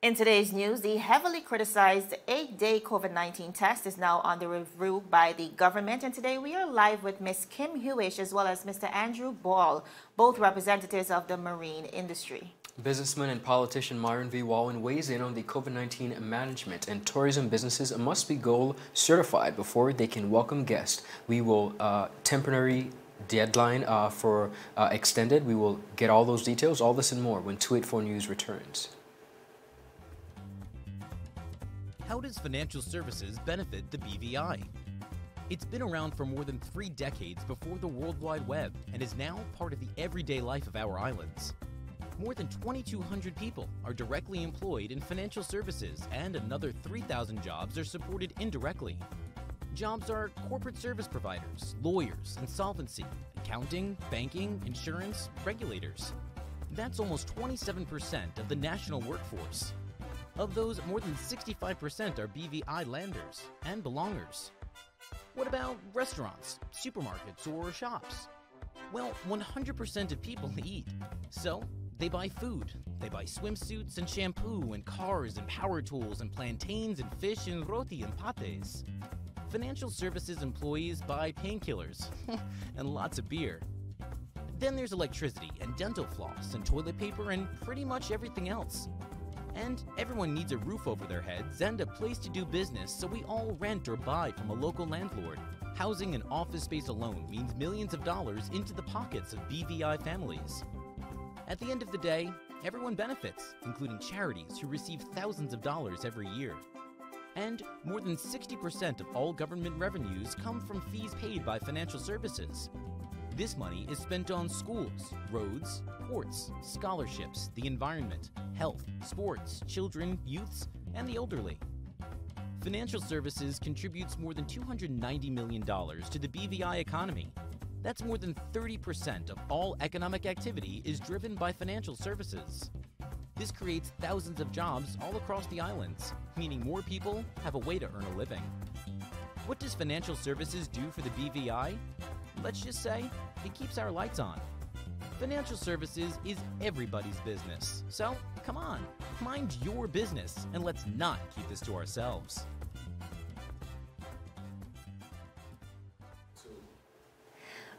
In today's news, the heavily criticized 8-day COVID-19 test is now under review by the government. And today we are live with Ms. Kim Hewish as well as Mr. Andrew Ball, both representatives of the marine industry. Businessman and politician MyronV Walwyn weighs in on the COVID-19 management, and tourism businesses must be gold certified before they can welcome guests. We will temporary deadline for extended. We will get all those details, all this and more when 284 News returns. How does financial services benefit the BVI? It's been around for more than 3 decades before the World Wide Web and is now part of the everyday life of our islands. More than 2,200 people are directly employed in financial services, and another 3,000 jobs are supported indirectly. Jobs are corporate service providers, lawyers, insolvency, accounting, banking, insurance, regulators. That's almost 27% of the national workforce. Of those, more than 65% are BVI landers and belongers. What about restaurants, supermarkets, or shops? Well, 100% of people eat. So, they buy food. They buy swimsuits and shampoo and cars and power tools and plantains and fish and roti and pates. Financial services employees buy painkillers and lots of beer. Then there's electricity and dental floss and toilet paper and pretty much everything else. And everyone needs a roof over their heads and a place to do business, so we all rent or buy from a local landlord. Housing and office space alone means millions of dollars into the pockets of BVI families. At the end of the day, everyone benefits, including charities who receive thousands of dollars every year. And more than 60% of all government revenues come from fees paid by financial services. This money is spent on schools, roads, ports, scholarships, the environment, health, sports, children, youths, and the elderly. Financial services contributes more than $290 million to the BVI economy. That's more than 30% of all economic activity is driven by financial services. This creates thousands of jobs all across the islands, meaning more people have a way to earn a living. What does financial services do for the BVI? Let's just say, it keeps our lights on. Financial services is everybody's business. So, come on, mind your business, and let's not keep this to ourselves.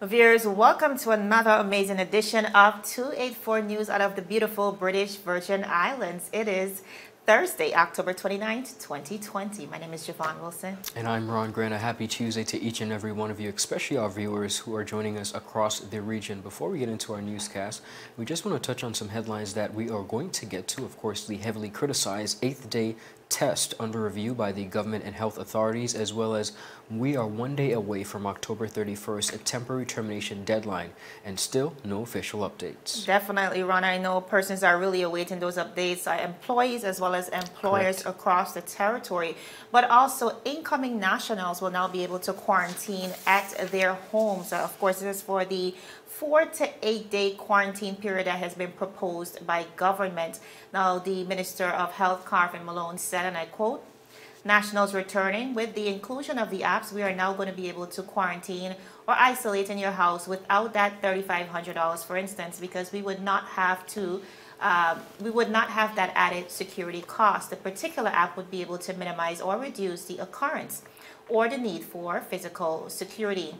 Viewers, welcome to another amazing edition of 284 News out of the beautiful British Virgin Islands. It is Thursday, October 29th, 2020. My name is Javon Wilson. And I'm Ron Grant. A happy Tuesday to each and every one of you, especially our viewers who are joining us across the region. Before we get into our newscast, we just want to touch on some headlines that we are going to get to. Of course, the heavily criticized 8th-day test under review by the government and health authorities, as well as we are 1 day away from October 31st, a temporary termination deadline, and still no official updates. Definitely, Ron. I know persons are really awaiting those updates, employees as well as employers across the territory, but also incoming nationals will now be able to quarantine at their homes. Of course, this is for the 4 to 8 day quarantine period that has been proposed by government. Now, the Minister of Health, Carvin Malone, said, and I quote, "Nationals returning, with the inclusion of the apps, we are now going to be able to quarantine or isolate in your house without that $3,500, for instance, because we would not have that added security cost. The particular app would be able to minimize or reduce the occurrence or the need for physical security."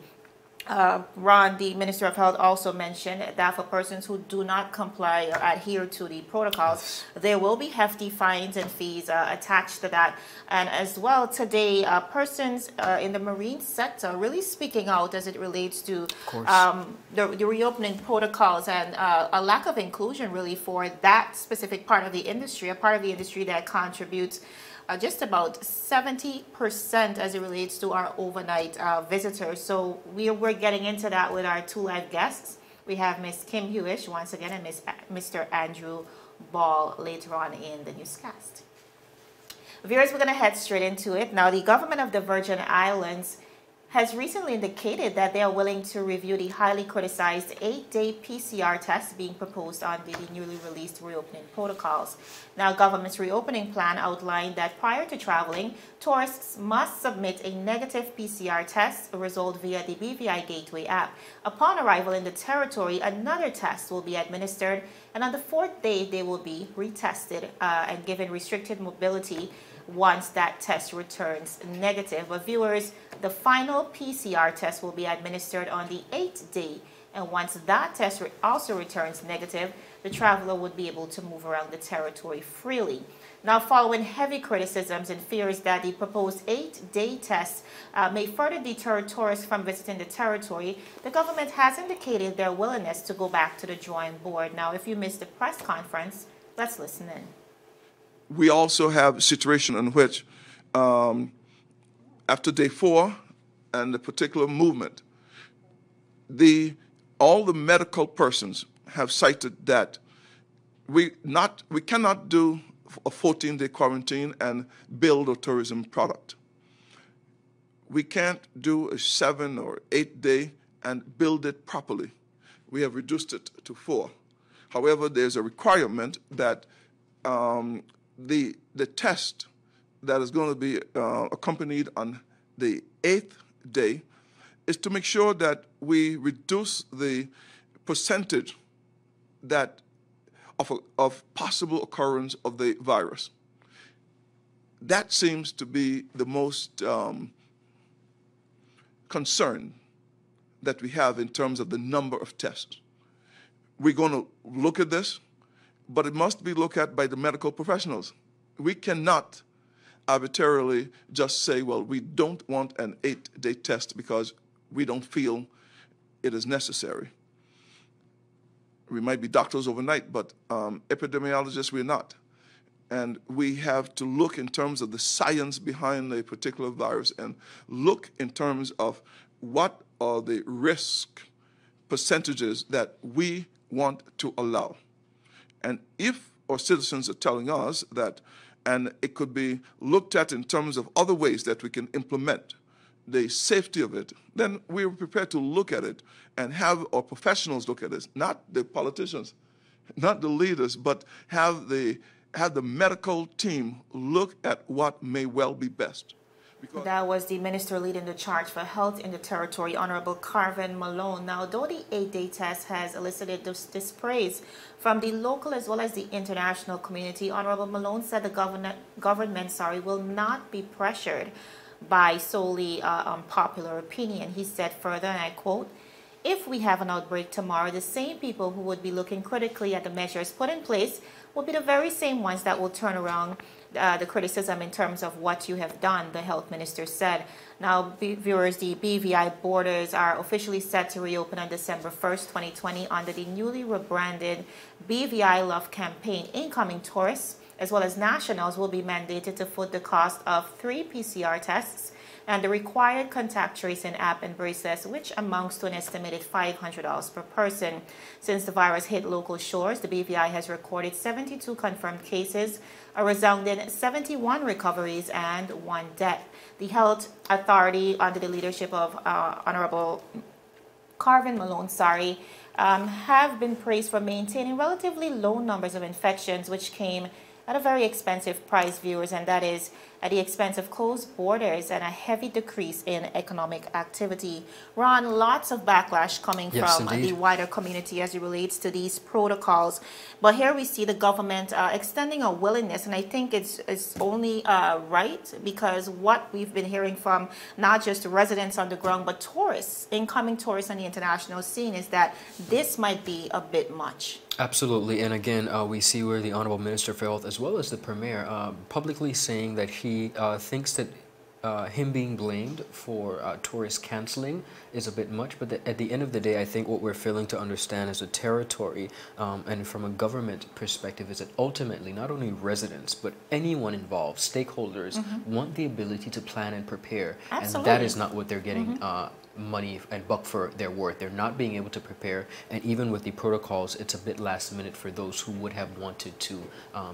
Ron, the Minister of Health, also mentioned that for persons who do not comply or adhere to the protocols, there will be hefty fines and fees attached to that. And as well, today, persons in the marine sector really speaking out as it relates to the reopening protocols and a lack of inclusion really for that specific part of the industry, a part of the industry that contributes just about 70% as it relates to our overnight visitors. So we're getting into that with our 2 live guests. We have Ms. Kim Hewish once again and Mr. Andrew Ball later on in the newscast. Viewers, we're going to head straight into it. Now, the government of the Virgin Islands has recently indicated that they are willing to review the highly criticized 8-day PCR test being proposed under the newly released reopening protocols. Now, government's reopening plan outlined that prior to traveling, tourists must submit a negative PCR test result via the BVI Gateway app. Upon arrival in the territory, another test will be administered, and on the 4th day, they will be retested and given restricted mobility once that test returns negative. But viewers, the final PCR test will be administered on the 8th day, and once that test also returns negative, the traveler would be able to move around the territory freely. Now, following heavy criticisms and fears that the proposed 8-day test may further deter tourists from visiting the territory, the government has indicated their willingness to go back to the drawing board. Now, if you missed the press conference, let's listen in. We also have a situation in which after day 4 and the particular movement, all the medical persons have cited that we cannot do a 14-day quarantine and build a tourism product. We can't do a 7 or 8-day and build it properly. We have reduced it to 4. However, there's a requirement that the test that is going to be accompanied on the 8th day is to make sure that we reduce the percentage that of possible occurrence of the virus. That seems to be the most concern that we have in terms of the number of tests. We're going to look at this, but it must be looked at by the medical professionals. We cannot arbitrarily just say, well, we don't want an 8-day test because we don't feel it is necessary. We might be doctors overnight, but epidemiologists we're not. And we have to look in terms of the science behind a particular virus and look in terms of what are the risk percentages that we want to allow. And if our citizens are telling us that, and it could be looked at in terms of other ways that we can implement the safety of it, then we're prepared to look at it and have our professionals look at it, not the politicians, not the leaders, but have the medical team look at what may well be best. That was the minister leading the charge for health in the territory, Honorable Carvin Malone. Now, though the 8-day test has elicited this praise from the local as well as the international community, Honorable Malone said the government will not be pressured by solely popular opinion. He said further, and I quote, "If we have an outbreak tomorrow, the same people who would be looking critically at the measures put in place will be the very same ones that will turn around the criticism in terms of what you have done," the health minister said. Now, viewers, the BVI borders are officially set to reopen on December 1st, 2020 under the newly rebranded BVI Love campaign. Incoming tourists as well as nationals will be mandated to foot the cost of 3 PCR tests and the required contact tracing app and bracelets, which amounts to an estimated $500 per person. Since the virus hit local shores, the BVI has recorded 72 confirmed cases, a resounding 71 recoveries, and 1 death. The health authority, under the leadership of Honorable Carvin Malone, have been praised for maintaining relatively low numbers of infections, which came at a very expensive price, viewers, and that is at the expense of closed borders and a heavy decrease in economic activity. Ron, lots of backlash coming from the wider community as it relates to these protocols. But here we see the government extending a willingness, and I think it's only right, because what we've been hearing from not just residents on the ground, but tourists, incoming tourists on the international scene, is that this might be a bit much. Absolutely, and again, we see where the Honorable Minister for Health, as well as the Premier, publicly saying that he thinks that him being blamed for tourists canceling is a bit much, but at the end of the day, I think what we're failing to understand as a territory and from a government perspective is that ultimately not only residents but anyone involved, stakeholders, want the ability to plan and prepare. Absolutely. And that is not what they're getting money and buck for their worth. They're not being able to prepare, and even with the protocols, it's a bit last minute for those who would have wanted to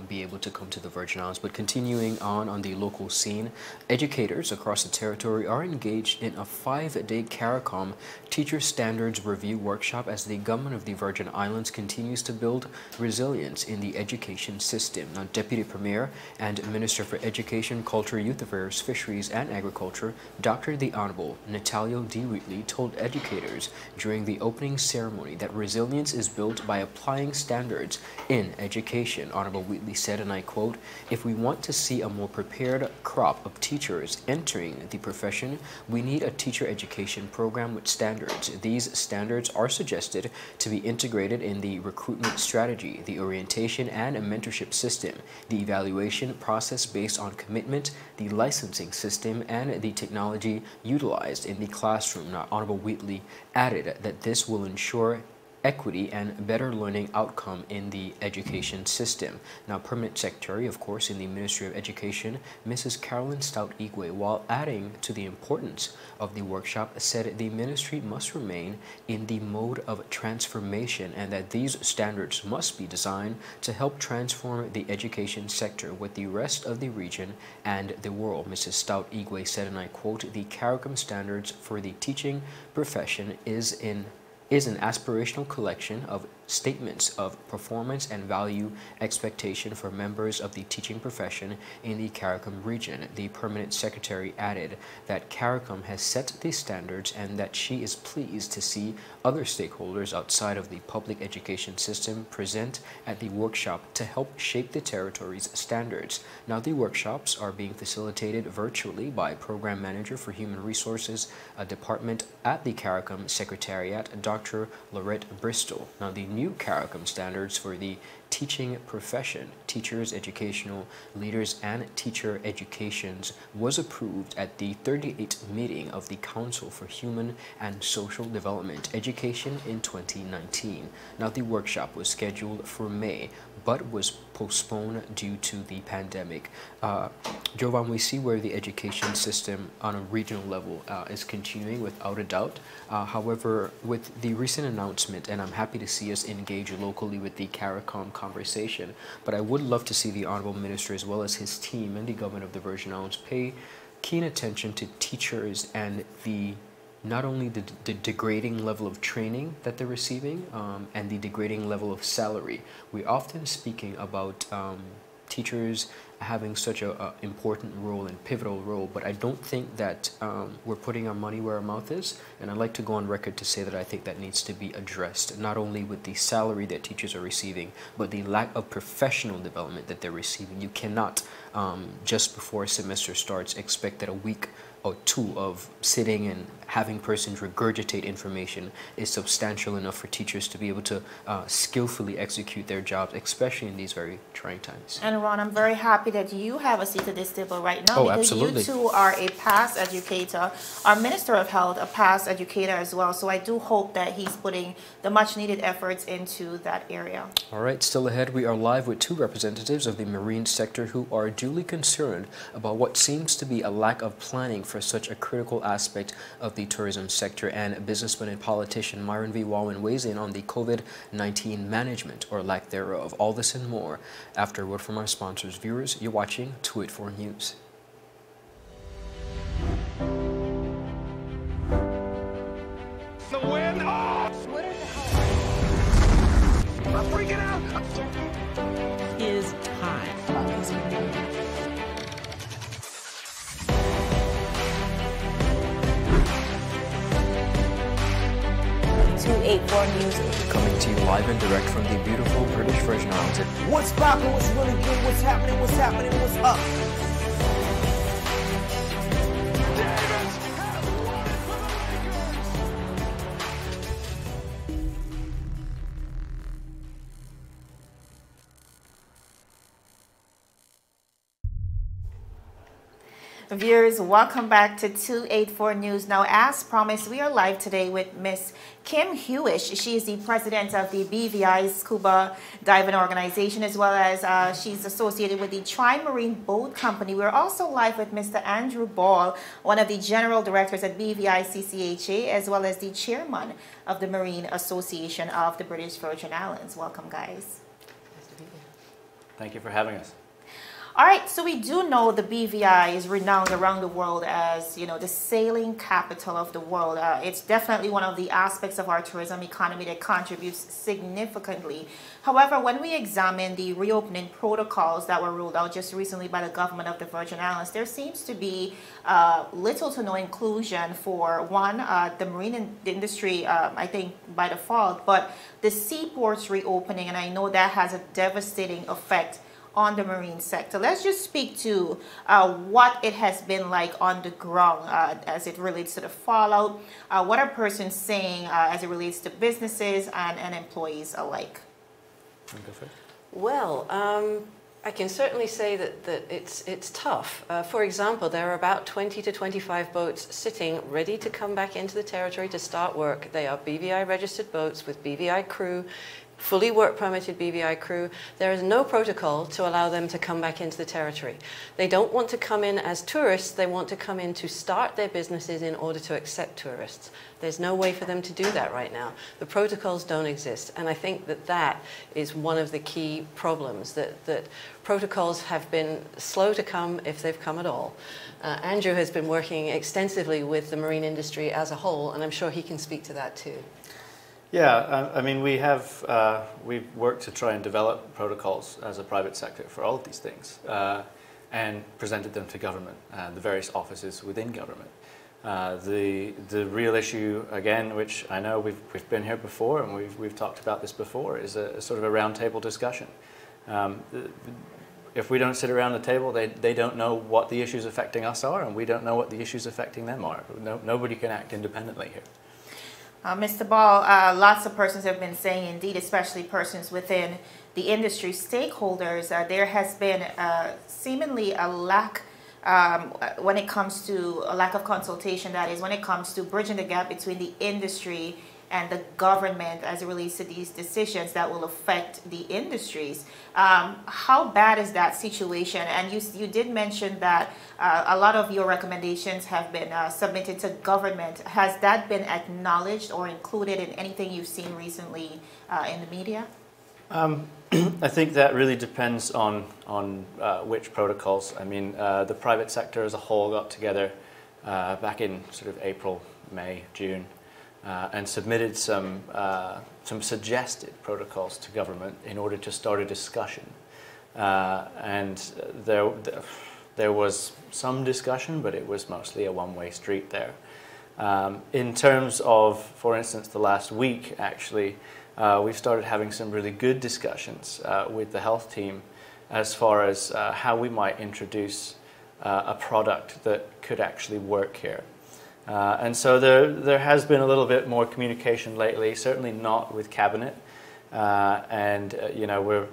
be able to come to the Virgin Islands. But continuing on the local scene, educators across the territory are engaged in a 5-day CARICOM Teacher Standards Review workshop as the government of the Virgin Islands continues to build resilience in the education system. Now, Deputy Premier and Minister for Education, Culture, Youth Affairs, Fisheries and Agriculture, Dr. the Honorable Natalio D. Wheatley, told educators during the opening ceremony that resilience is built by applying standards in education. Honorable Wheatley said, and I quote, "If we want to see a more prepared crop of teachers entering the profession, we need a teacher education program with standards. These standards are suggested to be integrated in the recruitment strategy, the orientation and mentorship system, the evaluation process based on commitment, the licensing system, and the technology utilized in the classroom." Now, Honorable Wheatley added that this will ensure equity and better learning outcome in the education system. Now, Permanent Secretary, of course, in the Ministry of Education, Mrs. Carolyn Stout-Igwe, while adding to the importance of the workshop, said the ministry must remain in the mode of transformation and that these standards must be designed to help transform the education sector with the rest of the region and the world. Mrs. Stout-Igwe said, and I quote, "The CARICOM standards for the teaching profession is an aspirational collection of statements of performance and value expectation for members of the teaching profession in the CARICOM region." The Permanent Secretary added that CARICOM has set these standards and that she is pleased to see other stakeholders outside of the public education system present at the workshop to help shape the territory's standards. Now, the workshops are being facilitated virtually by Program Manager for Human Resources Department at the CARICOM Secretariat, Dr. Lorette Bristol. Now, the new CARICOM standards for the teaching profession, teachers, educational leaders, and teacher educations was approved at the 38th meeting of the Council for Human and Social Development Education in 2019. Now, the workshop was scheduled for May, but was postponed due to the pandemic. Jovan, we see where the education system on a regional level is continuing without a doubt. However, with the recent announcement, and I'm happy to see us engage locally with the CARICOM conversation, but I would love to see the Honorable Minister as well as his team and the government of the Virgin Islands pay keen attention to teachers and not only the degrading level of training that they're receiving and the degrading level of salary. We're often speaking about teachers having such an important role and pivotal role, but I don't think that we're putting our money where our mouth is, and I'd like to go on record to say that I think that needs to be addressed, not only with the salary that teachers are receiving, but the lack of professional development that they're receiving. You cannot, just before a semester starts, expect that a week or two of sitting and having persons regurgitate information is substantial enough for teachers to be able to skillfully execute their jobs, especially in these very trying times. And Ron, I'm very happy that you have a seat at this table right now because absolutely. you too are a past educator. Our Minister of Health, a past educator as well. So I do hope that he's putting the much needed efforts into that area. All right, still ahead, we are live with two representatives of the marine sector who are duly concerned about what seems to be a lack of planning for such a critical aspect of the tourism sector, and businessman and politician MyronV Walwyn weighs in on the COVID-19 management or lack thereof. All this and more after a word from our sponsors. Viewers, you're watching 284 News. The wind! Oh! What are the hell? I'm freaking out! Is time. 284 News. Coming to you live and direct from the beautiful British Virgin Islands. What's poppin', what's really good, what's happening, what's up? Viewers, welcome back to 284 News. Now, as promised, we are live today with Miss Kim Hewish. She is the president of the BVI Scuba Diving Organization, as well as she's associated with the Tri-Marine Boat Company. We're also live with Mr. Andrew Ball, one of the general directors at BVI CCHA, as well as the chairman of the Marine Association of the British Virgin Islands. Welcome, guys. Nice to be here. Thank you for having us. All right, so we do know the BVI is renowned around the world as, you know, the sailing capital of the world. It's definitely one of the aspects of our tourism economy that contributes significantly. However, when we examine the reopening protocols that were ruled out just recently by the government of the Virgin Islands, there seems to be little to no inclusion for, one, the marine industry, I think, by default, but the seaports reopening, and I know that has a devastating effect on the marine sector. Let's just speak to what it has been like on the ground as it relates to the fallout. What are persons saying as it relates to businesses and employees alike? Well, I can certainly say that it's tough. For example, there are about 20 to 25 boats sitting ready to come back into the territory to start work. They are BVI registered boats with BVI crew, fully work permitted BVI crew. There is no protocol to allow them to come back into the territory. They don't want to come in as tourists, they want to come in to start their businesses in order to accept tourists. There's no way for them to do that right now. The protocols don't exist, and I think that is one of the key problems, that protocols have been slow to come, if they've come at all. Andrew has been working extensively with the marine industry as a whole, and I'm sure he can speak to that too. Yeah, I mean, we've worked to try and develop protocols as a private sector for all of these things and presented them to government and the various offices within government. The real issue, again, which I know we've been here before and we've talked about this before, is a sort of a roundtable discussion. If we don't sit around the table, they don't know what the issues affecting us are, and we don't know what the issues affecting them are. Nobody can act independently here. Mr. Ball, lots of persons have been saying, indeed, especially persons within the industry stakeholders, there has been seemingly a lack when it comes to a lack of consultation, that is, when it comes to bridging the gap between the industry and the government as it relates to these decisions that will affect the industries. How bad is that situation? And you did mention that a lot of your recommendations have been submitted to government. Has that been acknowledged or included in anything you've seen recently in the media? I think that really depends on which protocols. I mean, the private sector as a whole got together back in sort of April, May, June, and submitted some suggested protocols to government in order to start a discussion. And there was some discussion, but it was mostly a one-way street there. In terms of, for instance, the last week, actually, we've started having some really good discussions with the health team as far as how we might introduce a product that could actually work here. And so there has been a little bit more communication lately, certainly not with Cabinet. You know, we're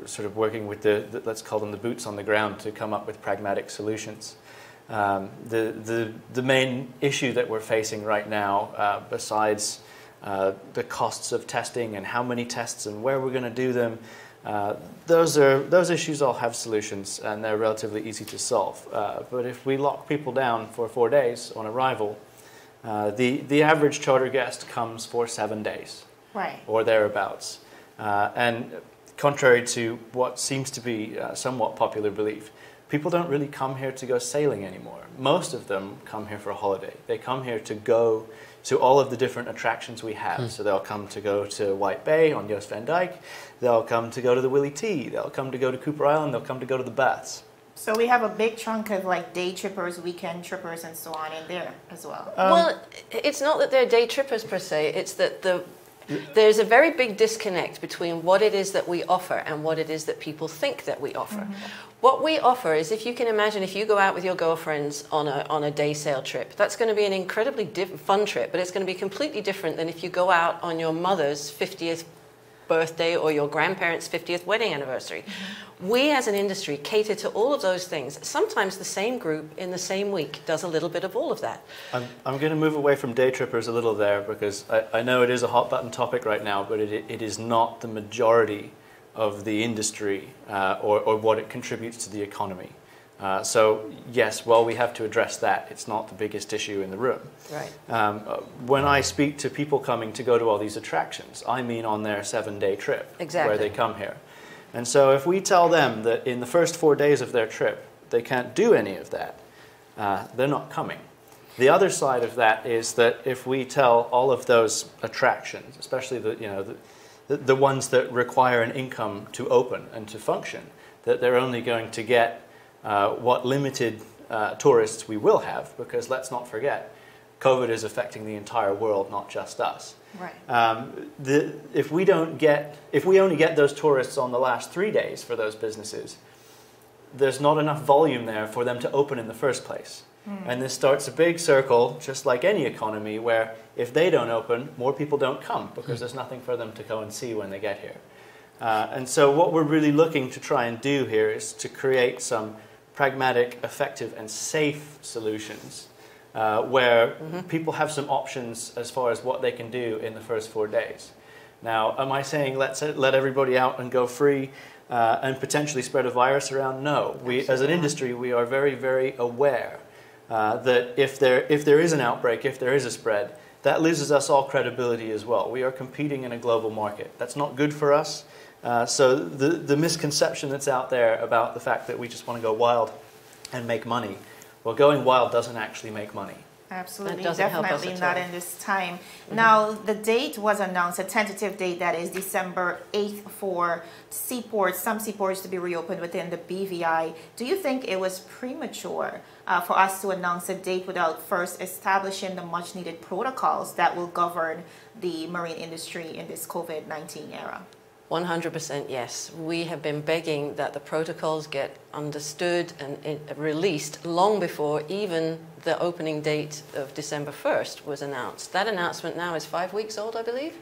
sort of working with let's call them the boots on the ground to come up with pragmatic solutions. The main issue that we're facing right now, besides the costs of testing and how many tests and where we're going to do them, those issues all have solutions and they're relatively easy to solve. But if we lock people down for 4 days on arrival, the average charter guest comes for 7 days, right, or thereabouts. And contrary to what seems to be somewhat popular belief, people don't really come here to go sailing anymore. Most of them come here for a holiday. They come here to go to all of the different attractions we have. So they'll come to go to White Bay on Joost van Dyke. They'll come to go to the Willie T. They'll come to go to Cooper Island. They'll come to go to the Baths. So we have a big chunk of like day trippers, weekend trippers, and so on in there as well. Well, it's not that they're day trippers per se. It's that there's a very big disconnect between what it is that we offer and what it is that people think that we offer. What we offer is, if you can imagine, if you go out with your girlfriends on a day sail trip, that's going to be an incredibly fun trip, but it's going to be completely different than if you go out on your mother's 50th birthday or your grandparents' 50th wedding anniversary. We as an industry cater to all of those things. Sometimes the same group in the same week does a little bit of all of that. I'm going to move away from day trippers a little there, because I know it is a hot button topic right now, but it is not the majority of the industry or what it contributes to the economy. So yes, while we have to address that, it's not the biggest issue in the room. Right. When I speak to people coming to go to all these attractions, I mean on their 7-day trip, Exactly. where they come here. And so if we tell them that in the first 4 days of their trip, they can't do any of that, they're not coming. The other side of that is that if we tell all of those attractions, especially the ones that require an income to open and to function, that they're only going to get what limited tourists we will have, because let's not forget, COVID is affecting the entire world, not just us. Right. If we only get those tourists on the last 3 days for those businesses, there's not enough volume there for them to open in the first place. And this starts a big circle, just like any economy, where if they don't open, more people don't come, because there's nothing for them to go and see when they get here. And so what we're really looking to try and do here is to create some pragmatic, effective, and safe solutions where people have some options as far as what they can do in the first 4 days. Now, am I saying let's let everybody out and go free and potentially spread a virus around? No. We, as an industry, we are very, very aware that if there is an outbreak, if there is a spread, that loses us all credibility as well. We are competing in a global market. That's not good for us. So the misconception that's out there about the fact that we just want to go wild and make money, well, going wild doesn't actually make money. Absolutely, doesn't help us definitely at not all. in this time. Now, the date was announced, a tentative date that is December 8th for seaports, some seaports to be reopened within the BVI. Do you think it was premature for us to announce a date without first establishing the much needed protocols that will govern the marine industry in this COVID-19 era? 100% yes. We have been begging that the protocols get understood and released long before even the opening date of December 1st was announced. That announcement now is 5 weeks old, I believe.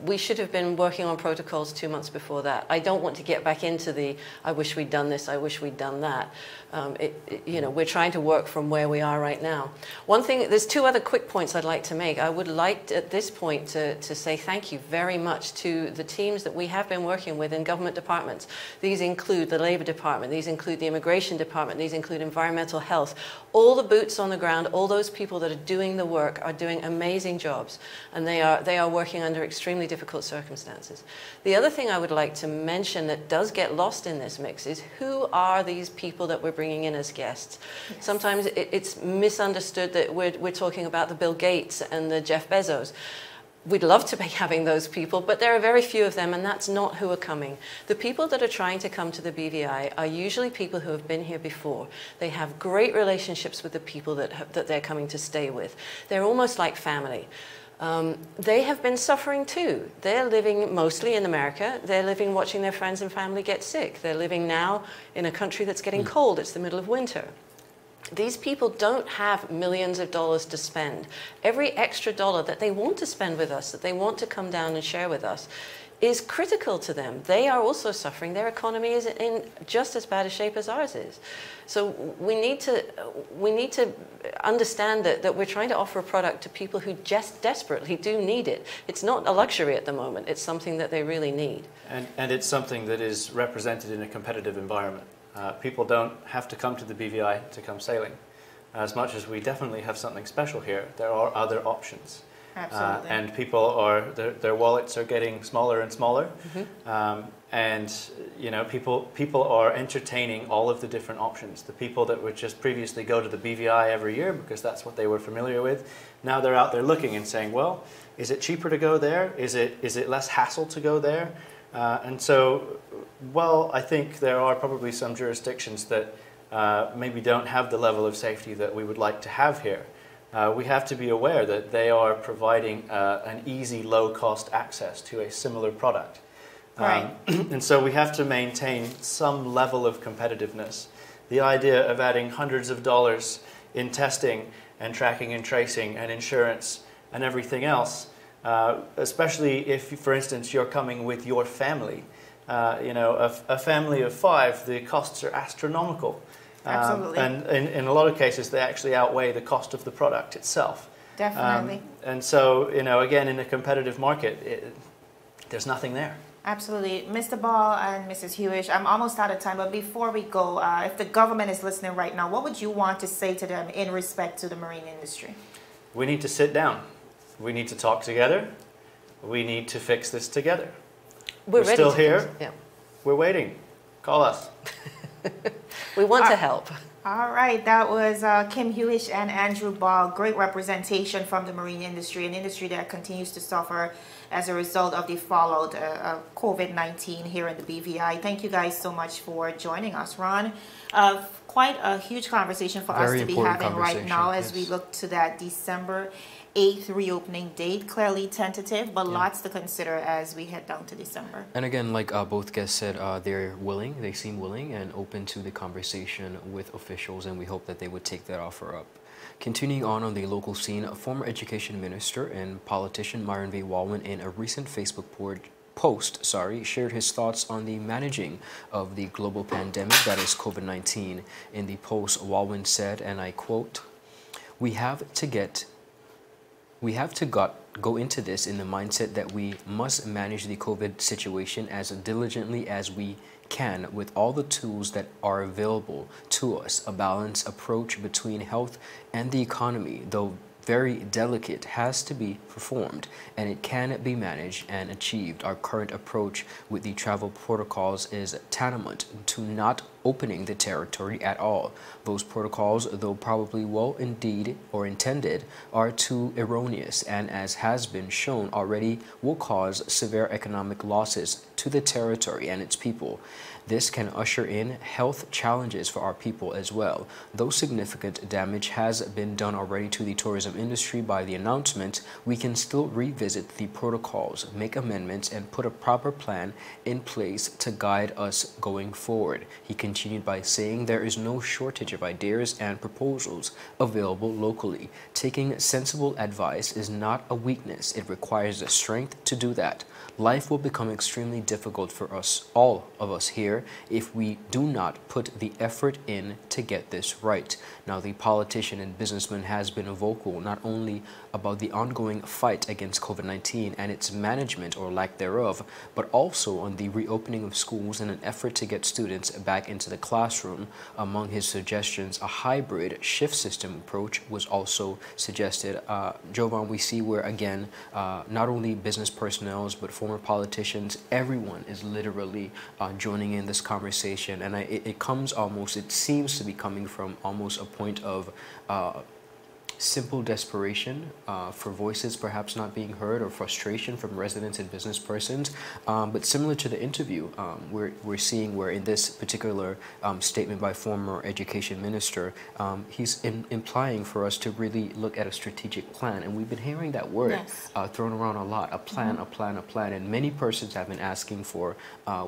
We should have been working on protocols 2 months before that. I don't want to get back into the, I wish we'd done this, I wish we'd done that. We're trying to work from where we are right now. One thing, there's 2 other quick points I'd like to make. I would like at this point to say thank you very much to the teams that we have been working with in government departments. These include the Labour Department, these include the Immigration Department, these include environmental health. All the boots on the ground, all those people that are doing the work are doing amazing jobs, and they are working under extremely difficult circumstances. The other thing I would like to mention that does get lost in this mix is who are these people that we're bringing in as guests? Yes. Sometimes it's misunderstood that we're talking about the Bill Gates and the Jeff Bezos. We'd love to be having those people, but there are very few of them, and that's not who are coming. The people that are trying to come to the BVI are usually people who have been here before. They have great relationships with the people that they're coming to stay with. They're almost like family. They have been suffering too. They're living mostly in America. They're living watching their friends and family get sick. They're living now in a country that's getting cold. It's the middle of winter. These people don't have millions of dollars to spend. Every extra dollar that they want to spend with us, that they want to come down and share with us, is critical to them. They are also suffering. Their economy is in just as bad a shape as ours is. So we need to understand that we're trying to offer a product to people who just desperately do need it. It's not a luxury at the moment. It's something that they really need. And it's something that is represented in a competitive environment. People don't have to come to the BVI to come sailing. As much as we definitely have something special here, there are other options. Absolutely. And people are, their wallets are getting smaller and smaller. And people are entertaining all of the different options. The people that would just previously go to the BVI every year because that's what they were familiar with, now they're out there looking and saying, well, is it cheaper to go there? Is it less hassle to go there? And so, well, I think there are probably some jurisdictions that maybe don't have the level of safety that we would like to have here. We have to be aware that they are providing an easy, low-cost access to a similar product. Right. And so we have to maintain some level of competitiveness. The idea of adding hundreds of dollars in testing and tracking and tracing and insurance and everything else especially if, for instance, you're coming with your family. A family of 5, the costs are astronomical. Absolutely. And in a lot of cases, they actually outweigh the cost of the product itself. Definitely. And so, again, in a competitive market, there's nothing there. Absolutely. Mr. Ball and Mrs. Hewish, I'm almost out of time, but before we go, if the government is listening right now, what would you want to say to them in respect to the marine industry? We need to sit down. We need to talk together. We need to fix this together. We're ready still to here. fix it, yeah. We're waiting. Call us. We want to help. All right, that was Kim Hewish and Andrew Ball. Great representation from the marine industry, an industry that continues to suffer as a result of the fallout of COVID-19 here in the BVI. Thank you guys so much for joining us, Ron. Quite a huge conversation for us to be having right now as we look to that December 8th reopening date. Clearly tentative, but lots to consider as we head down to December. And again, like both guests said, they're willing, they seem willing and open to the conversation with officials, and we hope that they would take that offer up. Continuing on the local scene, former education minister and politician MyronV Walwyn, in a recent Facebook post, shared his thoughts on the managing of the global pandemic that is COVID-19. In the post, Walwyn said, and I quote, We have to go into this in the mindset that we must manage the COVID situation as diligently as we can with all the tools that are available to us. A balanced approach between health and the economy, though very delicate, has to be performed, and it can be managed and achieved. Our current approach with the travel protocols is tantamount to not opening the territory at all. Those protocols, though probably well indeed or intended, are too erroneous, and as has been shown already, will cause severe economic losses to the territory and its people. This can usher in health challenges for our people as well. Though significant damage has been done already to the tourism industry by the announcement, we can still revisit the protocols, make amendments, and put a proper plan in place to guide us going forward. He continued by saying there is no shortage of ideas and proposals available locally. Taking sensible advice is not a weakness. It requires the strength to do that. Life will become extremely difficult for us, all of us here, if we do not put the effort in to get this right. Now, the politician and businessman has been vocal not only about the ongoing fight against COVID-19 and its management or lack thereof, but also on the reopening of schools in an effort to get students back into the classroom. Among his suggestions, a hybrid shift system approach was also suggested. Jovan, we see where, again, not only business personnel, but former politicians, everyone is literally joining in this conversation, and it seems to be coming from almost a point of simple desperation for voices perhaps not being heard, or frustration from residents and business persons. But similar to the interview, we're seeing where in this particular statement by former education minister, he's implying for us to really look at a strategic plan. And we've been hearing that word thrown around a lot, a plan, a plan, a plan. And many persons have been asking for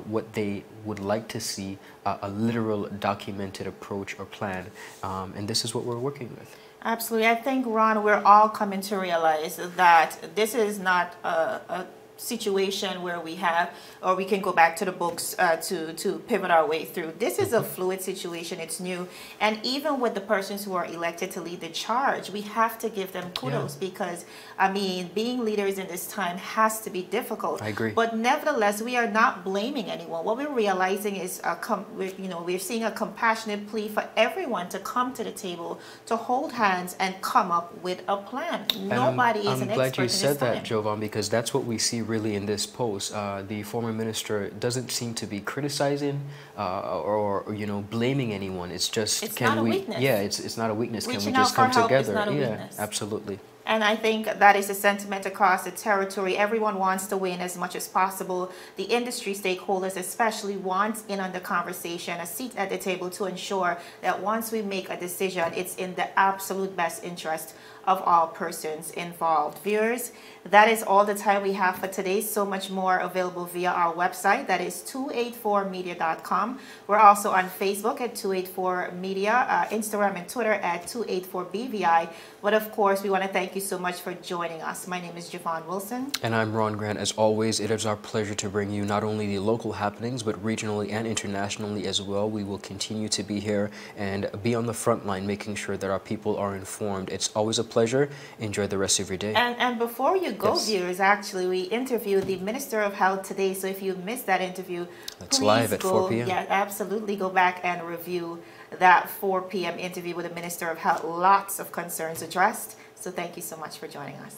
what they would like to see, a literal documented approach or plan. And this is what we're working with. Absolutely. I think, Ron, we're all coming to realize that this is not a situation where we have, or we can go back to the books to pivot our way through. This is a fluid situation. It's new. And even with the persons who are elected to lead the charge, we have to give them kudos because, I mean, being leaders in this time has to be difficult. I agree. But nevertheless, we are not blaming anyone. What we're realizing is, we're seeing a compassionate plea for everyone to come to the table, to hold hands and come up with a plan. Nobody is an expert in this time. I'm glad you said that, Jovan, because that's what we see really in this post. The former minister doesn't seem to be criticizing or blaming anyone. It's just, it's not a weakness. Yeah, it's not a weakness. Reaching can we just come together? Is not a yeah, weakness. Absolutely. And I think that is a sentiment across the territory. Everyone wants to win as much as possible. The industry stakeholders especially want in on the conversation, a seat at the table to ensure that once we make a decision, it's in the absolute best interest of all persons involved. Viewers, that is all the time we have for today. So much more available via our website. That is 284media.com. We're also on Facebook at 284media, Instagram and Twitter at 284BVI. But of course, we want to thank you so much for joining us. My name is Javon Wilson. And I'm Ron Grant. As always, it is our pleasure to bring you not only the local happenings, but regionally and internationally as well. We will continue to be here and be on the front line, making sure that our people are informed. It's always a pleasure. Enjoy the rest of your day. And before you go, Yes. viewers, actually, we interviewed the Minister of Health today. So if you missed that interview, It's please live at go, 4 p.m. Yeah, absolutely. Go back and review that 4 p.m. interview with the Minister of Health. Lots of concerns addressed. So thank you so much for joining us.